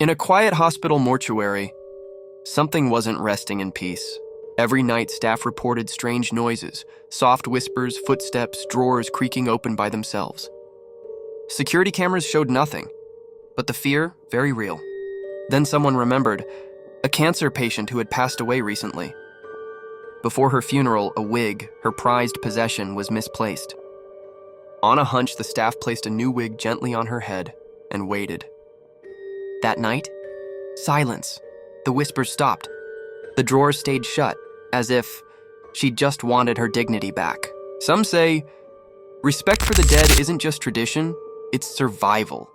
In a quiet hospital mortuary, something wasn't resting in peace. Every night, staff reported strange noises, soft whispers, footsteps, drawers creaking open by themselves. Security cameras showed nothing, but the fear, very real. Then someone remembered a cancer patient who had passed away recently. Before her funeral, a wig, her prized possession, was misplaced. On a hunch, the staff placed a new wig gently on her head and waited. That night, silence. The whispers stopped. The drawers stayed shut, as if she just wanted her dignity back. Some say, respect for the dead isn't just tradition, it's survival.